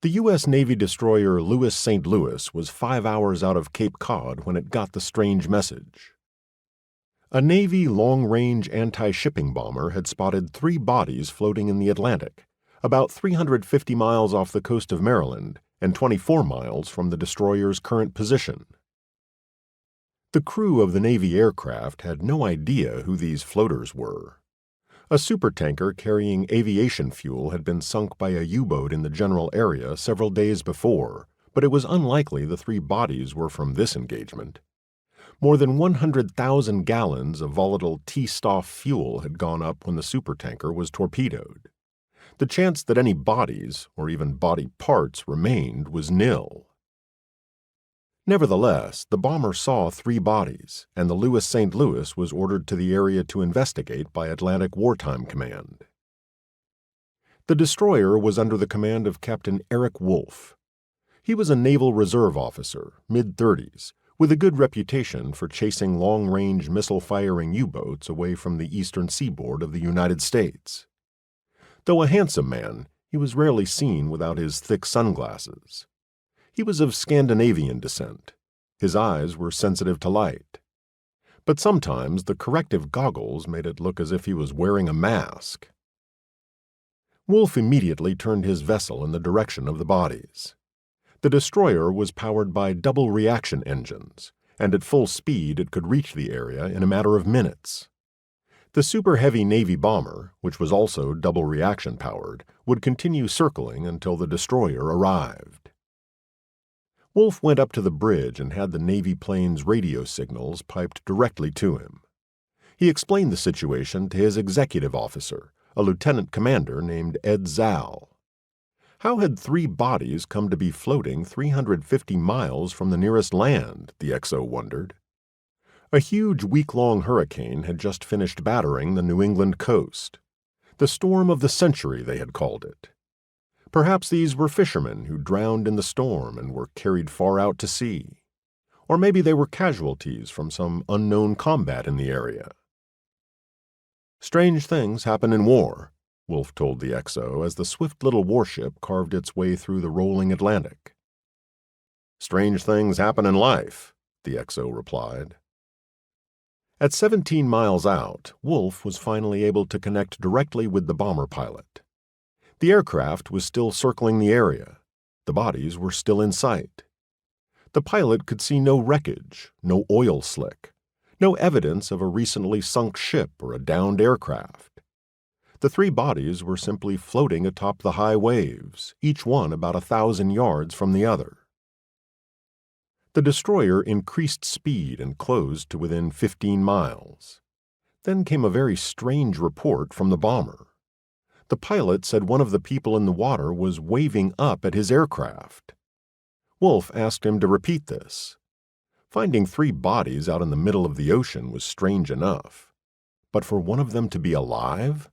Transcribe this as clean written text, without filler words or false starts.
The U.S. Navy destroyer Louis St. Louis was 5 hours out of Cape Cod when it got the strange message. A Navy long-range anti-shipping bomber had spotted 3 bodies floating in the Atlantic, about 350 miles off the coast of Maryland and 24 miles from the destroyer's current position. The crew of the Navy aircraft had no idea who these floaters were. A supertanker carrying aviation fuel had been sunk by a U-boat in the general area several days before, but it was unlikely the 3 bodies were from this engagement. More than 100,000 gallons of volatile T-Stoff fuel had gone up when the supertanker was torpedoed. The chance that any bodies, or even body parts, remained was nil. Nevertheless, the bomber saw 3 bodies, and the Louis St. Louis was ordered to the area to investigate by Atlantic Wartime Command. The destroyer was under the command of Captain Eric Wolfe. He was a Naval Reserve officer, mid-30s, with a good reputation for chasing long-range missile-firing U-boats away from the eastern seaboard of the United States. Though a handsome man, he was rarely seen without his thick sunglasses. He was of Scandinavian descent. His eyes were sensitive to light. But sometimes the corrective goggles made it look as if he was wearing a mask. Wolfe immediately turned his vessel in the direction of the bodies. The destroyer was powered by double reaction engines, and at full speed it could reach the area in a matter of minutes. The super-heavy Navy bomber, which was also double reaction powered, would continue circling until the destroyer arrived. Wolfe went up to the bridge and had the Navy plane's radio signals piped directly to him. He explained the situation to his executive officer, a lieutenant commander named Ed Zal. How had 3 bodies come to be floating 350 miles from the nearest land, the XO wondered. A huge week-long hurricane had just finished battering the New England coast. The storm of the century, they had called it. Perhaps these were fishermen who drowned in the storm and were carried far out to sea. Or maybe they were casualties from some unknown combat in the area. Strange things happen in war, Wolfe told the XO as the swift little warship carved its way through the rolling Atlantic. Strange things happen in life, the XO replied. At 17 miles out, Wolfe was finally able to connect directly with the bomber pilot. The aircraft was still circling the area. The bodies were still in sight. The pilot could see no wreckage, no oil slick, no evidence of a recently sunk ship or a downed aircraft. The 3 bodies were simply floating atop the high waves, each one about 1,000 yards from the other. The destroyer increased speed and closed to within 15 miles. Then came a very strange report from the bomber. The pilot said one of the people in the water was waving up at his aircraft. Wolfe asked him to repeat this. Finding 3 bodies out in the middle of the ocean was strange enough. But for one of them to be alive?